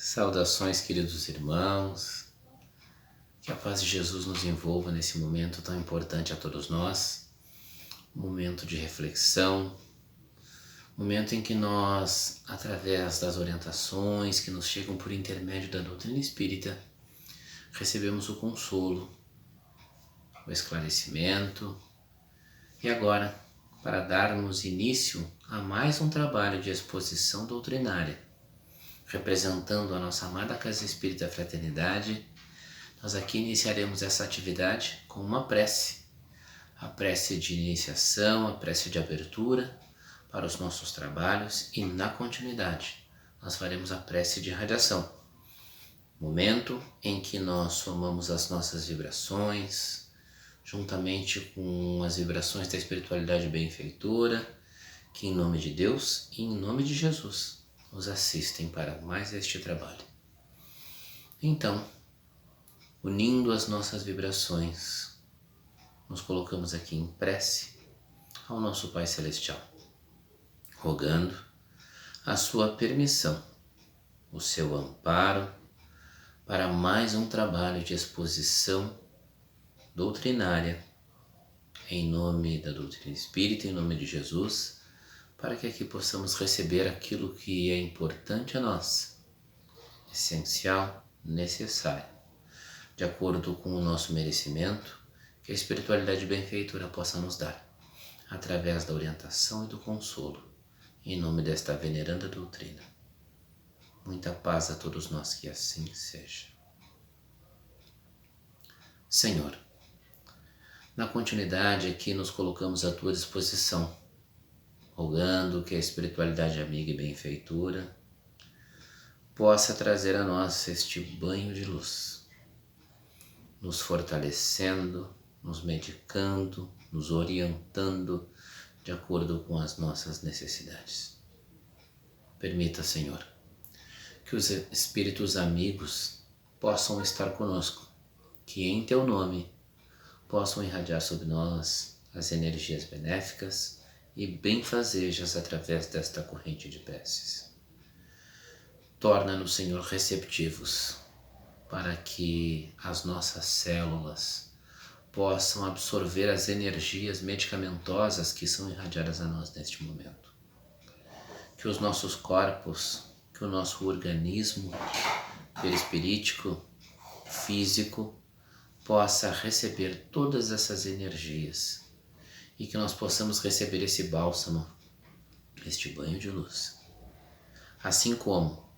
Saudações, queridos irmãos, que a paz de Jesus nos envolva nesse momento tão importante a todos nós, um momento de reflexão, um momento em que nós, através das orientações que nos chegam por intermédio da doutrina espírita, recebemos o consolo, o esclarecimento e agora, para darmos início a mais um trabalho de exposição doutrinária, representando a nossa amada Casa Espírita Fraternidade, nós aqui iniciaremos essa atividade com uma prece. A prece de iniciação, a prece de abertura para os nossos trabalhos e, na continuidade, nós faremos a prece de irradiação. Momento em que nós somamos as nossas vibrações, juntamente com as vibrações da espiritualidade benfeitora, que em nome de Deus e em nome de Jesus nos assistem para mais este trabalho. Então, unindo as nossas vibrações, nos colocamos aqui em prece ao nosso Pai Celestial, rogando a sua permissão, o seu amparo para mais um trabalho de exposição doutrinária em nome da doutrina espírita, em nome de Jesus, para que aqui possamos receber aquilo que é importante a nós, essencial, necessário, de acordo com o nosso merecimento, que a espiritualidade benfeitora possa nos dar, através da orientação e do consolo, em nome desta veneranda doutrina. Muita paz a todos nós, que assim seja. Senhor, na continuidade aqui nos colocamos à tua disposição, rogando que a espiritualidade amiga e benfeitora possa trazer a nós este banho de luz, nos fortalecendo, nos medicando, nos orientando de acordo com as nossas necessidades. Permita, Senhor, que os espíritos amigos possam estar conosco, que em Teu nome possam irradiar sobre nós as energias benéficas e benfazejas através desta corrente de preces. Torna-nos, Senhor, receptivos para que as nossas células possam absorver as energias medicamentosas que são irradiadas a nós neste momento. Que os nossos corpos, que o nosso organismo perispirítico, físico, possa receber todas essas energias e que nós possamos receber esse bálsamo, este banho de luz. Assim como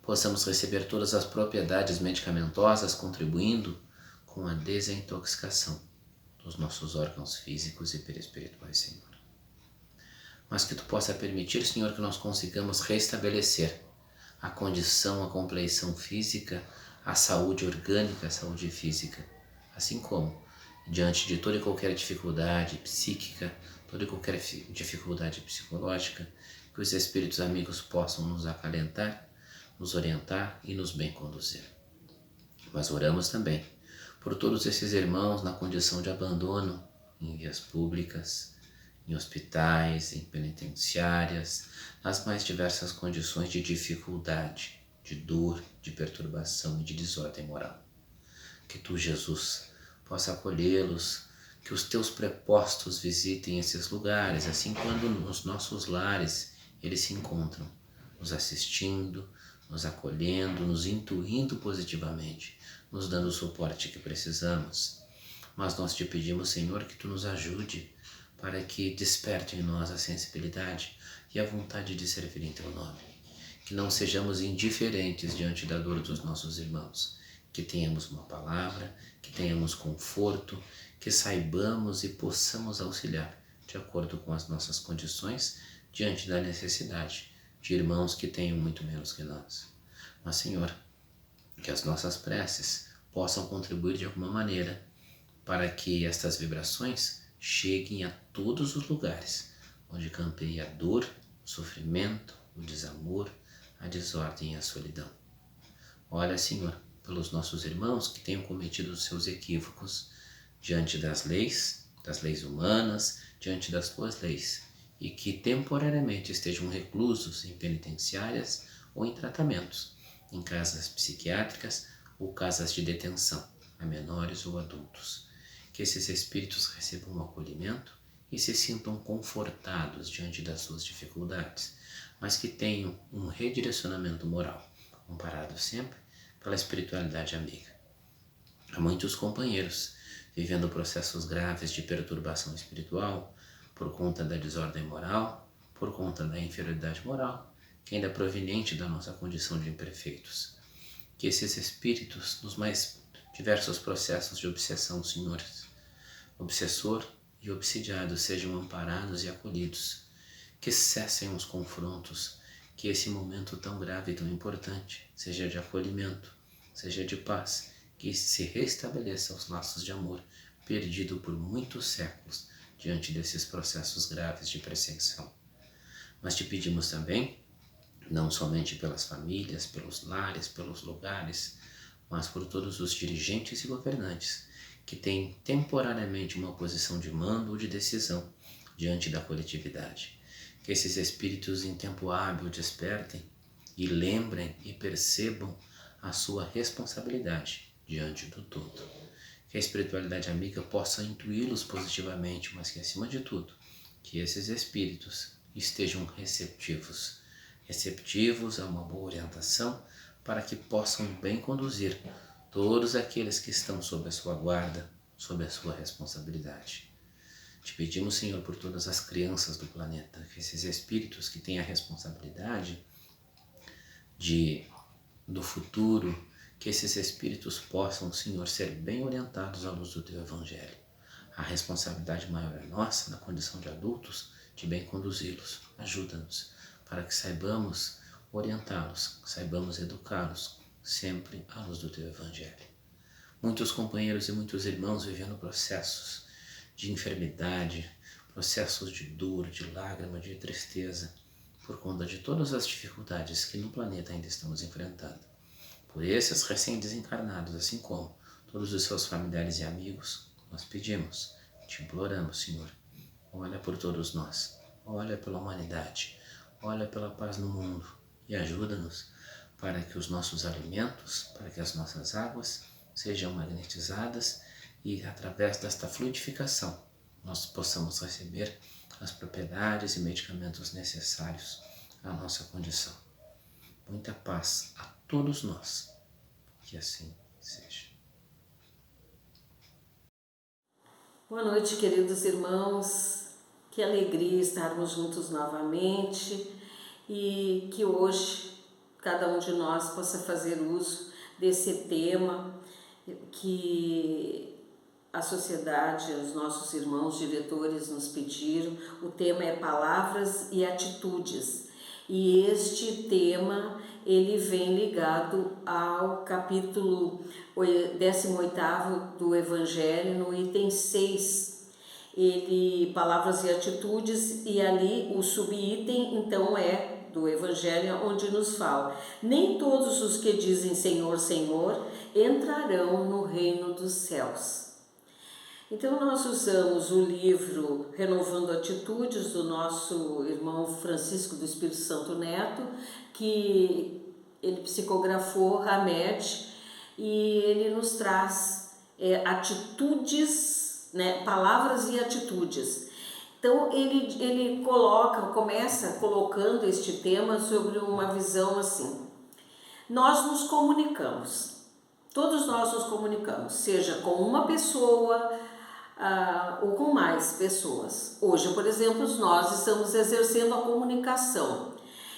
possamos receber todas as propriedades medicamentosas contribuindo com a desintoxicação dos nossos órgãos físicos e perispirituais, Senhor. Mas que Tu possa permitir, Senhor, que nós consigamos restabelecer a condição, a compleição física, a saúde orgânica, a saúde física, assim como, diante de toda e qualquer dificuldade psíquica, toda e qualquer dificuldade psicológica, que os espíritos amigos possam nos acalentar, nos orientar e nos bem conduzir. Mas oramos também por todos esses irmãos na condição de abandono em vias públicas, em hospitais, em penitenciárias, nas mais diversas condições de dificuldade, de dor, de perturbação e de desordem moral. Que Tu, Jesus, possa acolhê-los, que os Teus prepostos visitem esses lugares, assim quando nos nossos lares eles se encontram, nos assistindo, nos acolhendo, nos intuindo positivamente, nos dando o suporte que precisamos. Mas nós Te pedimos, Senhor, que Tu nos ajude para que desperte em nós a sensibilidade e a vontade de servir em Teu nome. Que não sejamos indiferentes diante da dor dos nossos irmãos, que tenhamos uma palavra, que tenhamos conforto, que saibamos e possamos auxiliar de acordo com as nossas condições diante da necessidade de irmãos que tenham muito menos que nós. Mas, Senhor, que as nossas preces possam contribuir de alguma maneira para que estas vibrações cheguem a todos os lugares onde campeia a dor, o sofrimento, o desamor, a desordem e a solidão. Olha, Senhor, pelos nossos irmãos que tenham cometido os seus equívocos diante das leis humanas, diante das Tuas leis, e que temporariamente estejam reclusos em penitenciárias ou em tratamentos, em casas psiquiátricas ou casas de detenção, a menores ou adultos. Que esses espíritos recebam um acolhimento e se sintam confortados diante das suas dificuldades, mas que tenham um redirecionamento moral, amparado sempre pela espiritualidade amiga. Há muitos companheiros vivendo processos graves de perturbação espiritual por conta da desordem moral, por conta da inferioridade moral, que ainda é proveniente da nossa condição de imperfeitos. Que esses espíritos, nos mais diversos processos de obsessão, senhores, obsessor e obsidiado, sejam amparados e acolhidos, que cessem os confrontos, que esse momento tão grave e tão importante seja de acolhimento, seja de paz, que se restabeleça os laços de amor perdido por muitos séculos diante desses processos graves de perseguição. Mas te pedimos também, não somente pelas famílias, pelos lares, pelos lugares, mas por todos os dirigentes e governantes que têm temporariamente uma posição de mando ou de decisão diante da coletividade. Que esses espíritos em tempo hábil despertem e lembrem e percebam a sua responsabilidade diante do todo. Que a espiritualidade amiga possa intuí-los positivamente, mas que, acima de tudo, que esses espíritos estejam receptivos a uma boa orientação para que possam bem conduzir todos aqueles que estão sob a sua guarda, sob a sua responsabilidade. Te pedimos, Senhor, por todas as crianças do planeta, que esses espíritos que têm a responsabilidade do futuro, que esses espíritos possam, Senhor, ser bem orientados à luz do Teu Evangelho. A responsabilidade maior é nossa, na condição de adultos, de bem conduzi-los. Ajuda-nos para que saibamos orientá-los, saibamos educá-los, sempre à luz do Teu Evangelho. Muitos companheiros e muitos irmãos vivendo processos de enfermidade, processos de dor, de lágrima, de tristeza, por conta de todas as dificuldades que no planeta ainda estamos enfrentando. Por esses recém-desencarnados, assim como todos os seus familiares e amigos, nós pedimos, te imploramos, Senhor, olha por todos nós, olha pela humanidade, olha pela paz no mundo e ajuda-nos para que os nossos alimentos, para que as nossas águas sejam magnetizadas e, através desta fluidificação, nós possamos receber as propriedades e medicamentos necessários à nossa condição. Muita paz a todos nós. Que assim seja. Boa noite, queridos irmãos. Que alegria estarmos juntos novamente e que hoje cada um de nós possa fazer uso desse tema que a sociedade, os nossos irmãos diretores nos pediram. O tema é palavras e atitudes. E este tema, ele vem ligado ao capítulo 18º do Evangelho, no item 6. Palavras e atitudes, e ali o subitem, então, é do Evangelho, onde nos fala: nem todos os que dizem Senhor, Senhor, entrarão no reino dos céus. Então nós usamos o livro Renovando Atitudes, do nosso irmão Francisco do Espírito Santo Neto, que ele psicografou Hamed, e ele nos traz atitudes, né, palavras e atitudes. Então ele começa colocando este tema sobre uma visão assim: nós nos comunicamos, todos nós nos comunicamos, seja com uma pessoa ou com mais pessoas. Hoje, por exemplo, nós estamos exercendo a comunicação,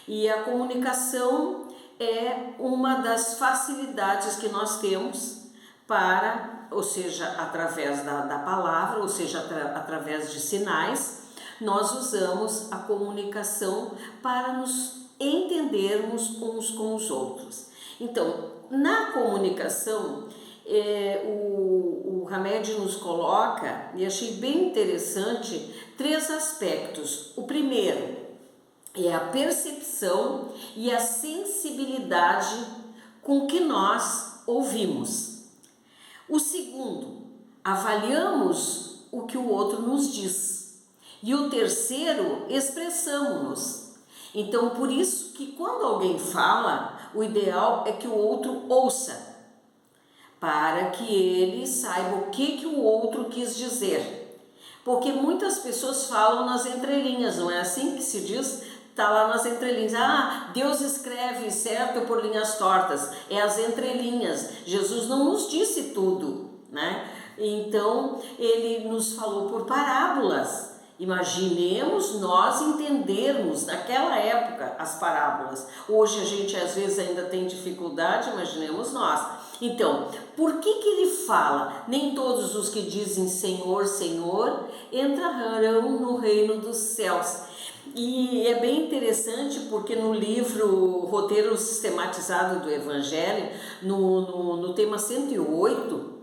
e a comunicação é uma das facilidades que nós temos para, ou seja, através da palavra, ou seja, através de sinais, nós usamos a comunicação para nos entendermos uns com os outros. Então, na comunicação, o Hamed nos coloca, e achei bem interessante, 3 aspectos. O primeiro é a percepção e a sensibilidade com que nós ouvimos. O segundo, avaliamos o que o outro nos diz. E o terceiro, expressamos-nos. Então, por isso que quando alguém fala, o ideal é que o outro ouça, para que ele saiba o que o outro quis dizer. Porque muitas pessoas falam nas entrelinhas, não é assim que se diz? Está lá nas entrelinhas. Deus escreve certo por linhas tortas. É as entrelinhas. Jesus não nos disse tudo, né? Então, ele nos falou por parábolas. Imaginemos nós entendermos naquela época as parábolas. Hoje a gente às vezes ainda tem dificuldade, imaginemos nós. Então, por que ele fala? Nem todos os que dizem Senhor, Senhor entrarão no reino dos céus. E é bem interessante porque no livro Roteiro Sistematizado do Evangelho, no tema 108,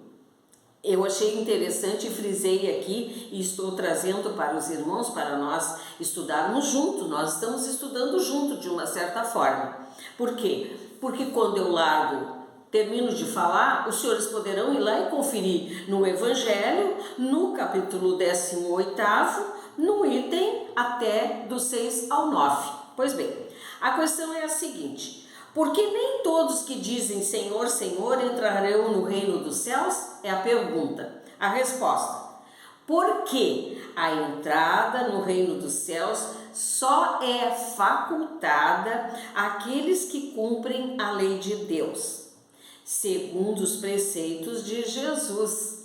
eu achei interessante e frisei aqui e estou trazendo para os irmãos, para nós estudarmos junto. Nós estamos estudando junto de uma certa forma. Por quê? Porque quando eu termino de falar, os senhores poderão ir lá e conferir no Evangelho, no capítulo 18º, no item até do 6 ao 9. Pois bem, a questão é a seguinte: porque nem todos que dizem Senhor, Senhor entrarão no reino dos céus? É a pergunta. A resposta: porque a entrada no reino dos céus só é facultada àqueles que cumprem a lei de Deus, segundo os preceitos de Jesus.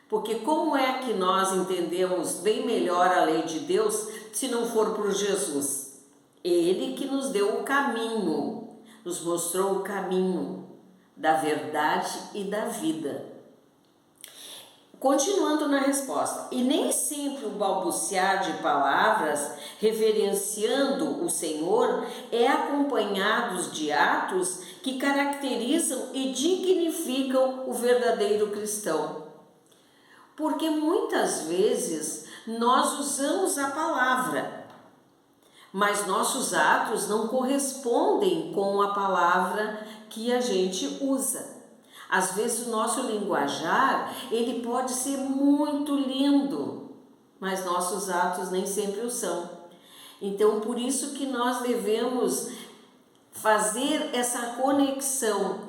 Porque como é que nós entendemos bem melhor a lei de Deus se não for por Jesus? Ele que nos deu o caminho, nos mostrou o caminho da verdade e da vida. Continuando na resposta: e nem sempre o balbuciar de palavras reverenciando o Senhor é acompanhado de atos que caracterizam e dignificam o verdadeiro cristão. Porque muitas vezes nós usamos a palavra, mas nossos atos não correspondem com a palavra que a gente usa. Às vezes o nosso linguajar, ele pode ser muito lindo, mas nossos atos nem sempre o são. Então, por isso que nós devemos fazer essa conexão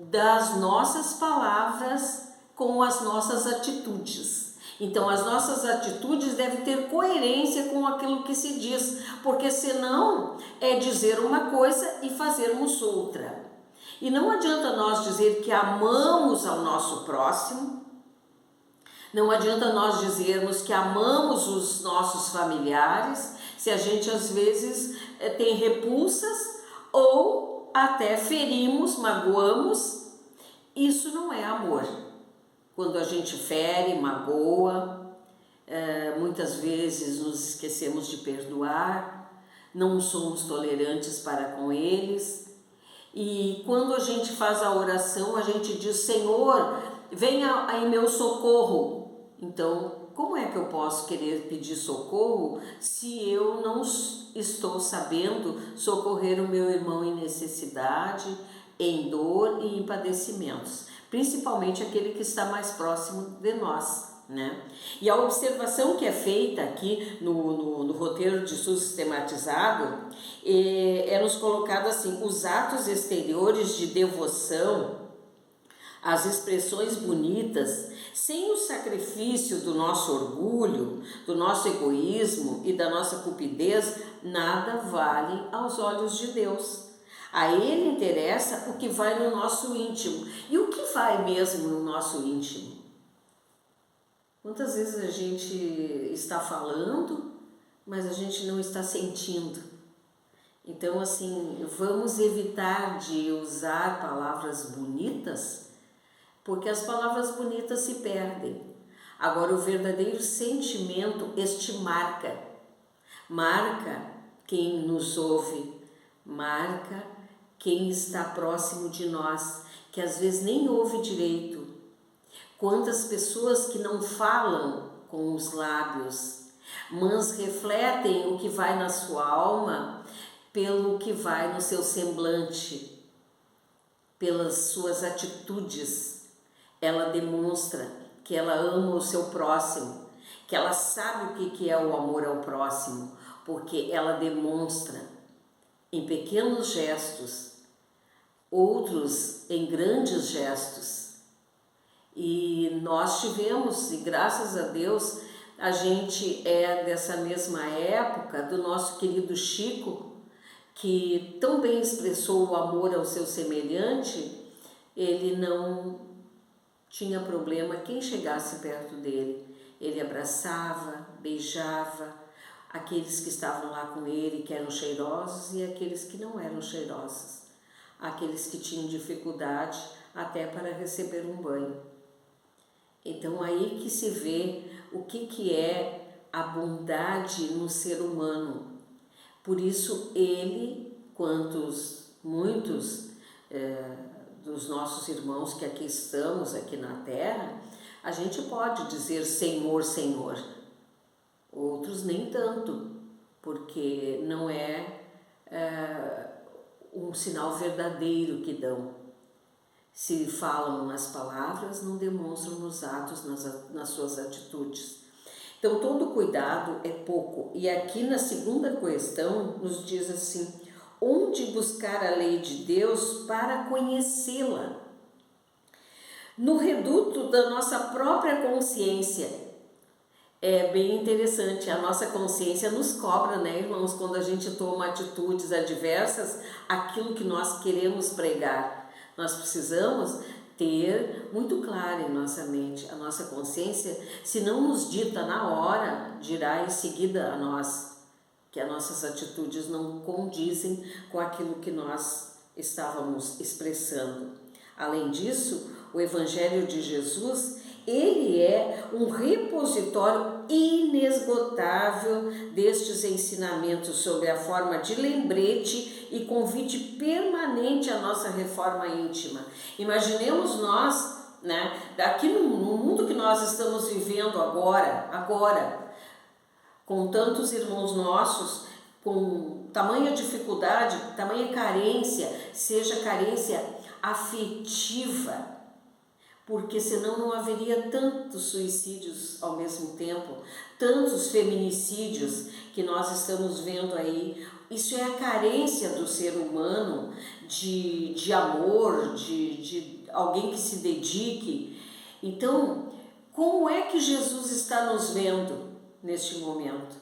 das nossas palavras com as nossas atitudes. Então, as nossas atitudes devem ter coerência com aquilo que se diz, porque senão é dizer uma coisa e fazermos outra. E não adianta nós dizer que amamos ao nosso próximo, não adianta nós dizermos que amamos os nossos familiares, se a gente às vezes tem repulsas ou até ferimos, magoamos. Isso não é amor. Quando a gente fere, magoa, muitas vezes nos esquecemos de perdoar, não somos tolerantes para com eles. E quando a gente faz a oração, a gente diz: Senhor, venha em meu socorro. Então, como é que eu posso querer pedir socorro se eu não estou sabendo socorrer o meu irmão em necessidade, em dor e em padecimentos? Principalmente aquele que está mais próximo de nós, né? E a observação que é feita aqui no roteiro de estudo sistematizado é nos colocado assim: os atos exteriores de devoção, as expressões bonitas, sem o sacrifício do nosso orgulho, do nosso egoísmo e da nossa cupidez, nada vale aos olhos de Deus. A Ele interessa o que vai no nosso íntimo. E o que vai mesmo no nosso íntimo? Quantas vezes a gente está falando, mas a gente não está sentindo? Então, assim, vamos evitar de usar palavras bonitas, porque as palavras bonitas se perdem. Agora, o verdadeiro sentimento, este marca quem nos ouve, marca quem está próximo de nós, que às vezes nem ouve direito. Quantas pessoas que não falam com os lábios, mas refletem o que vai na sua alma pelo que vai no seu semblante, pelas suas atitudes. Ela demonstra que ela ama o seu próximo, que ela sabe o que é o amor ao próximo, porque ela demonstra em pequenos gestos outros em grandes gestos. E nós tivemos, e graças a Deus, a gente é dessa mesma época do nosso querido Chico, que tão bem expressou o amor ao seu semelhante. Ele não tinha problema quem chegasse perto dele. Ele abraçava, beijava aqueles que estavam lá com ele, que eram cheirosos, e aqueles que não eram cheirosos, aqueles que tinham dificuldade até para receber um banho. Então aí que se vê o que é a bondade no ser humano. Por isso ele, muitos dos nossos irmãos que aqui estamos, aqui na terra, a gente pode dizer Senhor, Senhor. Outros nem tanto, porque não é um sinal verdadeiro que dão. Se falam nas palavras, não demonstram nos atos, nas suas atitudes. Então, todo cuidado é pouco. E aqui na segunda questão nos diz assim: onde buscar a lei de Deus para conhecê-la? No reduto da nossa própria consciência. É bem interessante, a nossa consciência nos cobra, né, irmãos, quando a gente toma atitudes adversas, aquilo que nós queremos pregar. Nós precisamos ter muito claro em nossa mente, a nossa consciência, se não nos dita na hora, dirá em seguida a nós, que as nossas atitudes não condizem com aquilo que nós estávamos expressando. Além disso, o Evangelho de Jesus, ele é um repositório inesgotável destes ensinamentos sobre a forma de lembrete e convite permanente à nossa reforma íntima. Imaginemos nós, né, aqui no mundo que nós estamos vivendo agora, com tantos irmãos nossos, com tamanha dificuldade, tamanha carência, seja carência afetiva, porque senão não haveria tantos suicídios ao mesmo tempo, tantos feminicídios que nós estamos vendo aí. Isso é a carência do ser humano de amor, de alguém que se dedique. Então, como é que Jesus está nos vendo neste momento?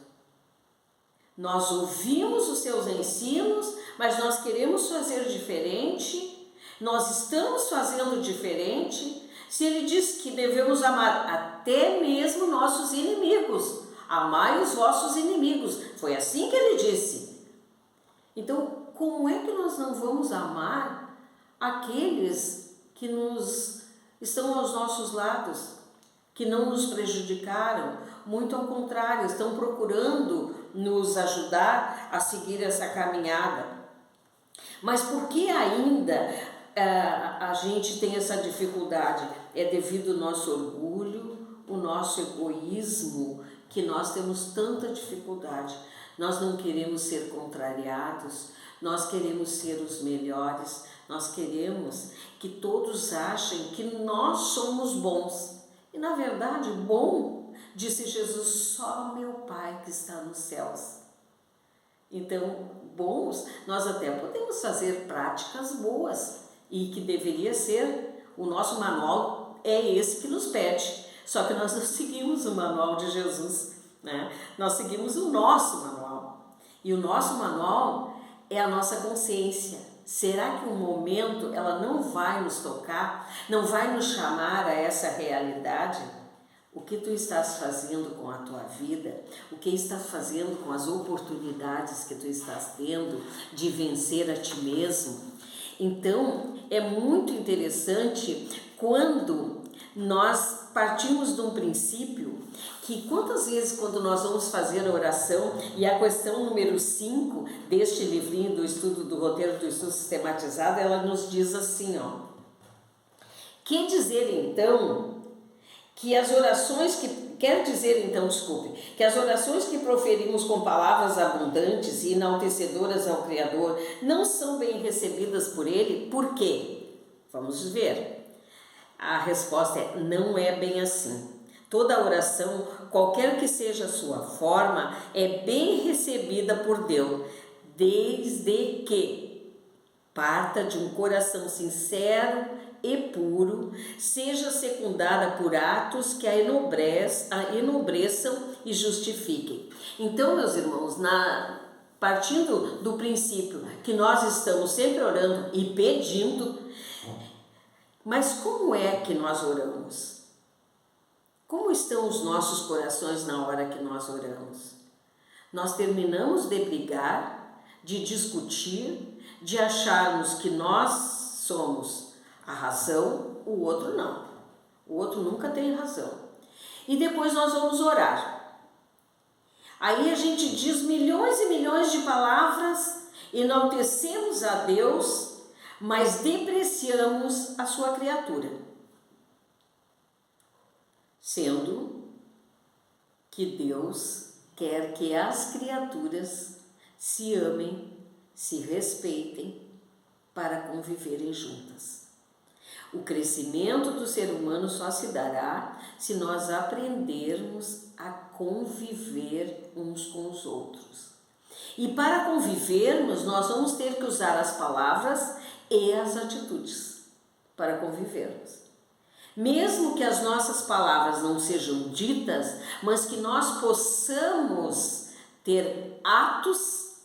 Nós ouvimos os seus ensinos, mas nós queremos fazer diferente, nós estamos fazendo diferente. Se ele diz que devemos amar até mesmo nossos inimigos, amai os vossos inimigos, foi assim que ele disse. Então, como é que nós não vamos amar aqueles que estão aos nossos lados, que não nos prejudicaram? Muito ao contrário, estão procurando nos ajudar a seguir essa caminhada. Mas por que ainda a gente tem essa dificuldade? É devido ao nosso orgulho, o nosso egoísmo, que nós temos tanta dificuldade. Nós não queremos ser contrariados, nós queremos ser os melhores, nós queremos que todos achem que nós somos bons. E na verdade, bom, disse Jesus, só meu Pai que está nos céus. Então, bons, nós até podemos fazer práticas boas, e que deveria ser, o nosso manual é esse que nos pede, só que nós não seguimos o manual de Jesus, né? Nós seguimos o nosso manual, e o nosso manual é a nossa consciência. Será que um momento ela não vai nos tocar, não vai nos chamar a essa realidade? O que tu estás fazendo com a tua vida? O que estás fazendo com as oportunidades que tu estás tendo de vencer a ti mesmo? Então, é muito interessante quando nós partimos de um princípio que quantas vezes quando nós vamos fazer a oração, e a questão número 5 deste livrinho do estudo do roteiro do estudo sistematizado, ela nos diz assim, ó: quer dizer então que as orações que proferimos com palavras abundantes e enaltecedoras ao Criador não são bem recebidas por Ele? Por quê? Vamos ver. A resposta é: não é bem assim. Toda oração, qualquer que seja a sua forma, é bem recebida por Deus, desde que Parta de um coração sincero e puro, seja secundada por atos que a enobreçam e justifiquem. Então, meus irmãos, partindo do princípio que nós estamos sempre orando e pedindo, mas como é que nós oramos? Como estão os nossos corações na hora que nós oramos? Nós terminamos de brigar, de discutir, de acharmos que nós somos a razão, o outro não. O outro nunca tem razão. E depois nós vamos orar. Aí a gente diz milhões e milhões de palavras, enaltecemos a Deus, mas depreciamos a sua criatura. Sendo que Deus quer que as criaturas se amem, se respeitem para conviverem juntas. O crescimento do ser humano só se dará se nós aprendermos a conviver uns com os outros. E para convivermos, nós vamos ter que usar as palavras e as atitudes para convivermos. Mesmo que as nossas palavras não sejam ditas, mas que nós possamos ter atos,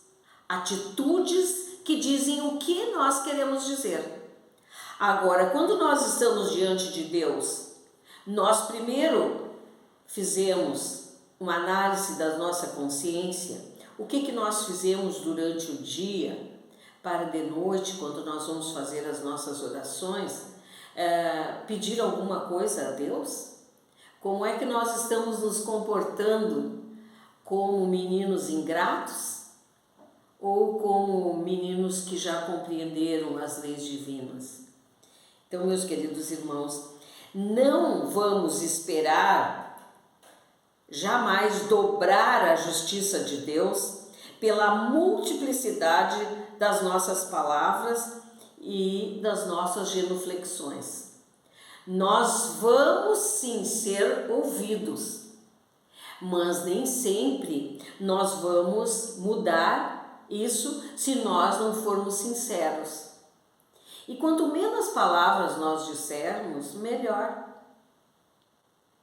atitudes que dizem o que nós queremos dizer. Agora, quando nós estamos diante de Deus, nós primeiro fizemos uma análise da nossa consciência, o que nós fizemos durante o dia, para de noite, quando nós vamos fazer as nossas orações, pedir alguma coisa a Deus? Como é que nós estamos nos comportando como meninos ingratos ou como meninos que já compreenderam as leis divinas? Então, meus queridos irmãos, não vamos esperar jamais dobrar a justiça de Deus pela multiplicidade das nossas palavras e das nossas genuflexões. Nós vamos sim ser ouvidos, mas nem sempre nós vamos mudar isso se nós não formos sinceros. E quanto menos palavras nós dissermos, melhor.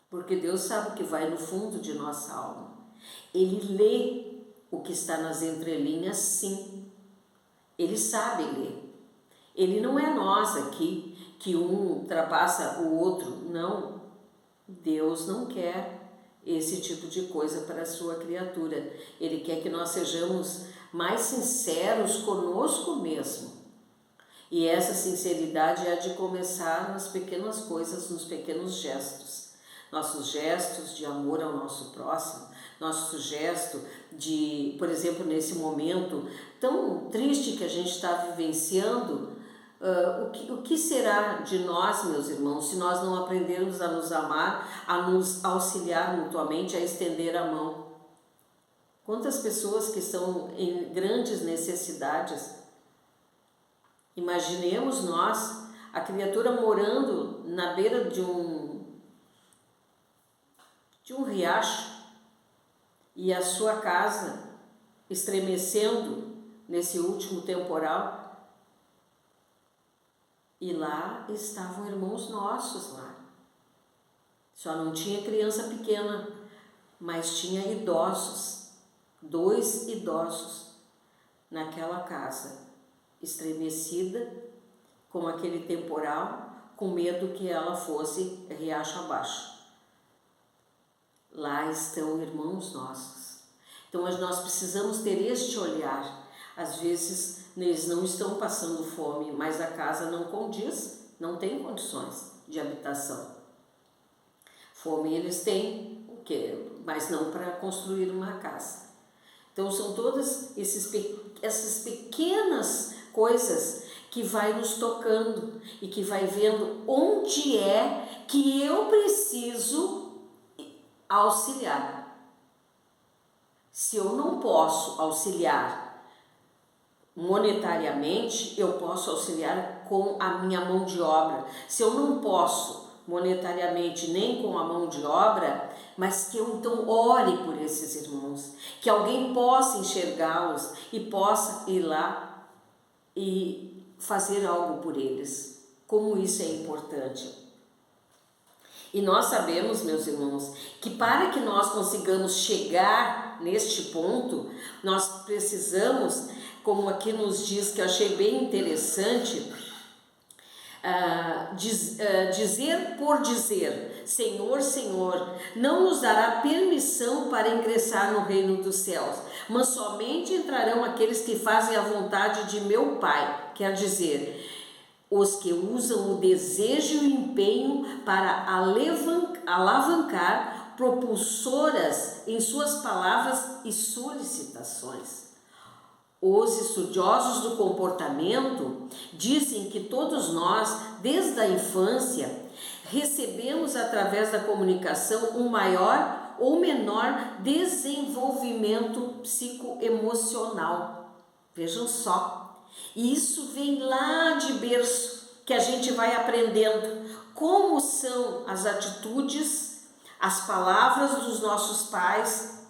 Porque Deus sabe o que vai no fundo de nossa alma. Ele lê o que está nas entrelinhas, sim. Ele sabe ler. Ele não é nós aqui, que um ultrapassa o outro. Não. Deus não quer esse tipo de coisa para a sua criatura. Ele quer que nós sejamos mais sinceros conosco mesmo. E essa sinceridade há de começar nas pequenas coisas, nos pequenos gestos. Nossos gestos de amor ao nosso próximo, nosso gesto de, por exemplo, nesse momento tão triste que a gente está vivenciando, o que será de nós, meus irmãos, se nós não aprendermos a nos amar, a nos auxiliar mutuamente, a estender a mão? Quantas pessoas que estão em grandes necessidades? Imaginemos nós, a criatura morando na beira de um riacho e a sua casa estremecendo nesse último temporal. E lá estavam irmãos nossos lá. Só não tinha criança pequena, mas tinha idosos, 2 idosos naquela casa, estremecida com aquele temporal, com medo que ela fosse riacho abaixo. Lá estão irmãos nossos. Então nós precisamos ter este olhar. Às vezes eles não estão passando fome, mas a casa não condiz, não tem condições de habitação. Fome eles têm, mas não para construir uma casa. Então são todas essas pequenas coisas que vai nos tocando e que vai vendo onde é que eu preciso auxiliar. Se eu não posso auxiliar monetariamente, eu posso auxiliar com a minha mão de obra. Se eu não posso monetariamente nem com a mão de obra, mas que eu então ore por esses irmãos, que alguém possa enxergá-los e possa ir lá e fazer algo por eles. Como isso é importante. E nós sabemos, meus irmãos, que para que nós consigamos chegar neste ponto, nós precisamos, como aqui nos diz, que eu achei bem interessante, dizer por dizer, Senhor, Senhor, não nos dará permissão para ingressar no reino dos céus, mas somente entrarão aqueles que fazem a vontade de meu Pai, quer dizer, os que usam o desejo e o empenho para alavancar propulsoras em suas palavras e solicitações. Os estudiosos do comportamento dizem que todos nós, desde a infância, recebemos através da comunicação um maior ou menor desenvolvimento psicoemocional. Vejam só. E isso vem lá de berço, que a gente vai aprendendo como são as atitudes, as palavras dos nossos pais.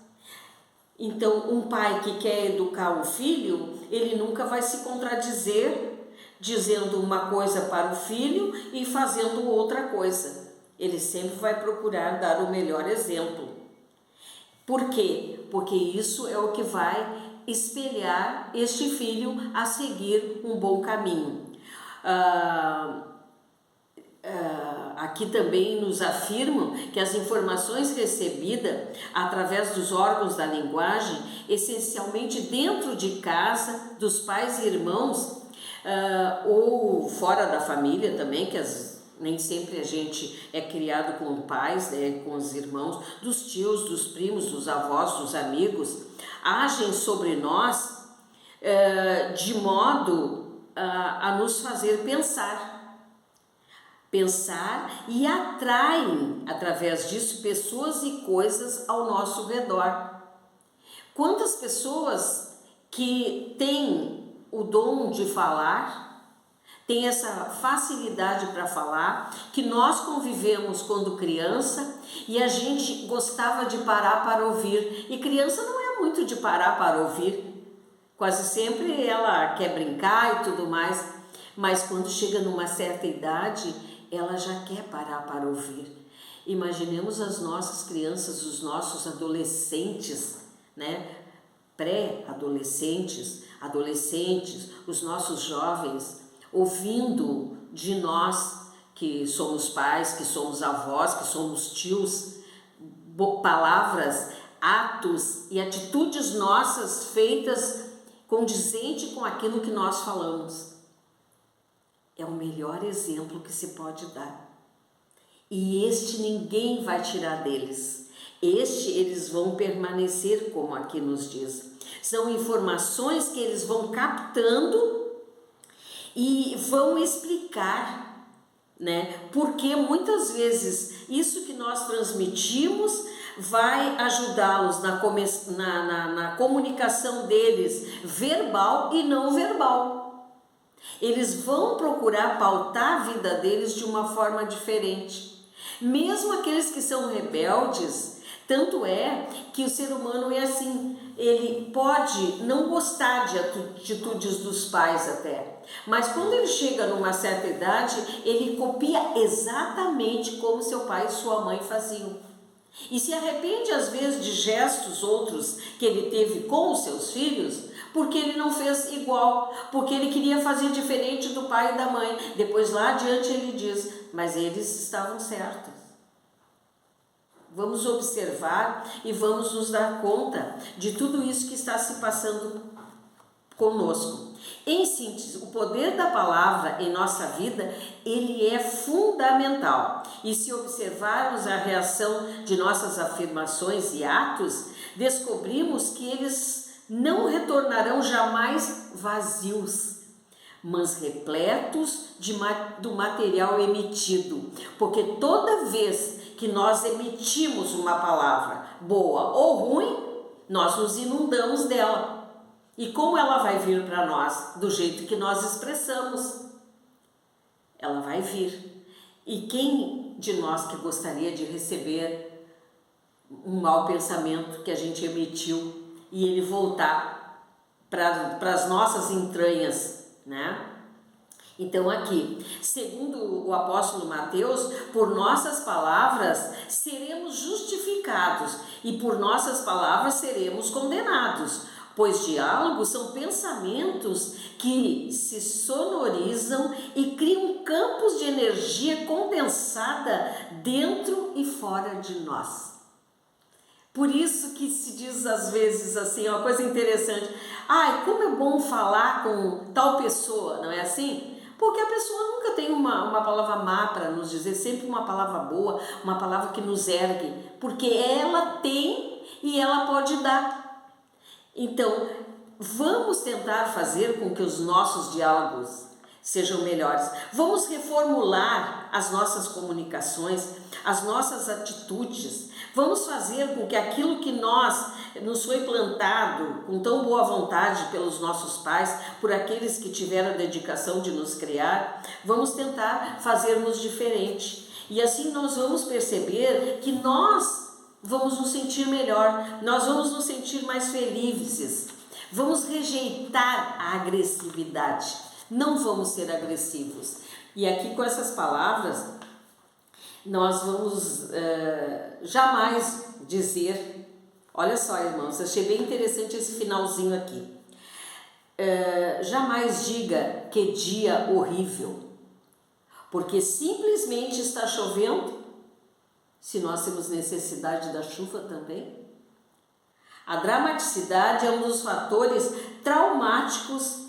Então, um pai que quer educar um filho, ele nunca vai se contradizer dizendo uma coisa para o filho e fazendo outra coisa. Ele sempre vai procurar dar o melhor exemplo. Por quê? Porque isso é o que vai espelhar este filho a seguir um bom caminho. Aqui também nos afirmam que as informações recebidas através dos órgãos da linguagem, essencialmente dentro de casa, dos pais e irmãos, ou fora da família também, que nem sempre a gente é criado com pais, né, com os irmãos, dos tios, dos primos, dos avós, dos amigos, agem sobre nós de modo a nos fazer pensar e atraem, através disso, pessoas e coisas ao nosso redor. Quantas pessoas que têm o dom de falar, têm essa facilidade para falar, que nós convivemos quando criança e a gente gostava de parar para ouvir. E criança não é muito de parar para ouvir, quase sempre ela quer brincar e tudo mais, mas quando chega numa certa idade, ela já quer parar para ouvir. Imaginemos as nossas crianças, os nossos adolescentes, né? Pré-adolescentes, adolescentes, os nossos jovens, ouvindo de nós, que somos pais, que somos avós, que somos tios, palavras, atos e atitudes nossas feitas condizente com aquilo que nós falamos. É o melhor exemplo que se pode dar. E este ninguém vai tirar deles. Eles vão permanecer, como aqui nos diz. São informações que eles vão captando e vão explicar, né? Porque muitas vezes isso que nós transmitimos vai ajudá-los na comunicação deles, verbal e não verbal. Eles vão procurar pautar a vida deles de uma forma diferente. Mesmo aqueles que são rebeldes, tanto é que o ser humano é assim, ele pode não gostar de atitudes dos pais até, mas quando ele chega numa certa idade, ele copia exatamente como seu pai e sua mãe faziam. E se arrepende às vezes de gestos outros que ele teve com os seus filhos, porque ele não fez igual, porque ele queria fazer diferente do pai e da mãe. Depois lá adiante ele diz, mas eles estavam certos. Vamos observar e vamos nos dar conta de tudo isso que está se passando conosco. Em síntese, o poder da palavra em nossa vida, ele é fundamental. E se observarmos a reação de nossas afirmações e atos, descobrimos que eles não retornarão jamais vazios, mas repletos do material emitido. Porque toda vez que nós emitimos uma palavra boa ou ruim, nós nos inundamos dela. E como ela vai vir para nós? Do jeito que nós expressamos. Ela vai vir. E quem de nós que gostaria de receber um mau pensamento que a gente emitiu e ele voltar para as nossas entranhas, né? Então aqui, segundo o apóstolo Mateus, por nossas palavras seremos justificados e por nossas palavras seremos condenados, pois diálogos são pensamentos que se sonorizam e criam campos de energia condensada dentro e fora de nós. Por isso que se diz às vezes assim, uma coisa interessante, ai, como é bom falar com tal pessoa, não é assim? Porque a pessoa nunca tem uma palavra má para nos dizer, sempre uma palavra boa, uma palavra que nos ergue, porque ela tem e ela pode dar. Então, vamos tentar fazer com que os nossos diálogos sejam melhores. Vamos reformular as nossas comunicações, as nossas atitudes. Vamos fazer com que aquilo que nos foi plantado com tão boa vontade pelos nossos pais, por aqueles que tiveram a dedicação de nos criar, vamos tentar fazermos diferente. E assim nós vamos perceber que nós vamos nos sentir melhor, nós vamos nos sentir mais felizes. Vamos rejeitar a agressividade, não vamos ser agressivos. E aqui com essas palavras, nós vamos jamais dizer, olha só irmãos, achei bem interessante esse finalzinho aqui, jamais diga que dia horrível, porque simplesmente está chovendo, se nós temos necessidade da chuva também. A dramaticidade é um dos fatores traumáticos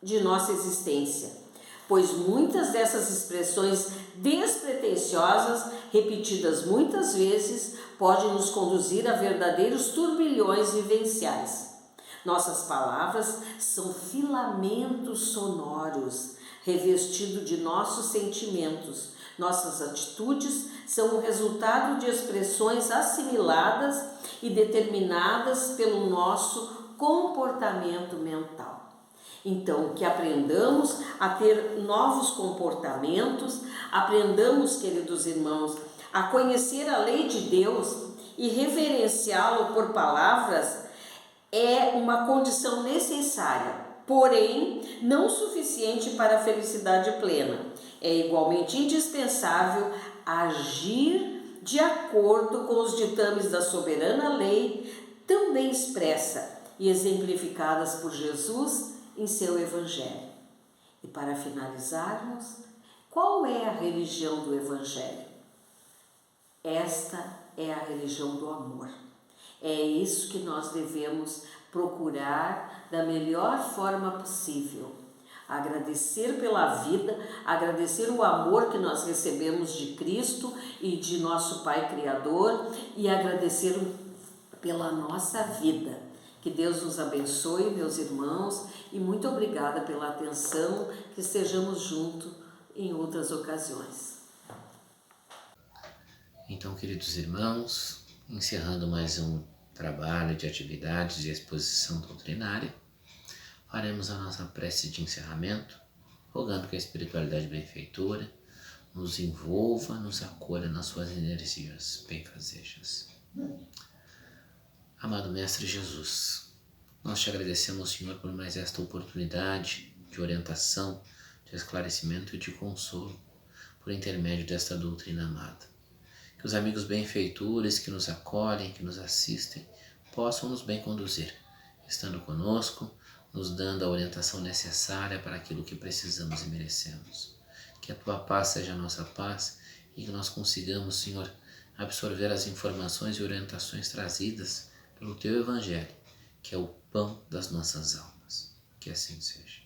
de nossa existência, pois muitas dessas expressões despretensiosas, repetidas muitas vezes, podem nos conduzir a verdadeiros turbilhões vivenciais. Nossas palavras são filamentos sonoros, revestidos de nossos sentimentos. Nossas atitudes são o resultado de expressões assimiladas e determinadas pelo nosso comportamento mental. Então, que aprendamos a ter novos comportamentos, aprendamos, queridos irmãos, a conhecer a lei de Deus e reverenciá-lo por palavras é uma condição necessária, porém não suficiente para a felicidade plena. É igualmente indispensável agir de acordo com os ditames da soberana lei, também expressa e exemplificadas por Jesus em seu Evangelho. E para finalizarmos, qual é a religião do Evangelho? Esta é a religião do amor. É isso que nós devemos procurar da melhor forma possível. Agradecer pela vida, agradecer o amor que nós recebemos de Cristo e de nosso Pai Criador e agradecer pela nossa vida. Que Deus nos abençoe, meus irmãos, e muito obrigada pela atenção, que estejamos juntos em outras ocasiões. Então, queridos irmãos, encerrando mais um trabalho de atividades de exposição doutrinária, faremos a nossa prece de encerramento, rogando que a espiritualidade benfeitora nos envolva, nos acolha nas suas energias benfazejas. Amado Mestre Jesus, nós te agradecemos, Senhor, por mais esta oportunidade de orientação, de esclarecimento e de consolo, por intermédio desta doutrina amada. Que os amigos benfeitores que nos acolhem, que nos assistem, possam nos bem conduzir, estando conosco, nos dando a orientação necessária para aquilo que precisamos e merecemos. Que a Tua paz seja a nossa paz e que nós consigamos, Senhor, absorver as informações e orientações trazidas pelo Teu Evangelho, que é o pão das nossas almas. Que assim seja.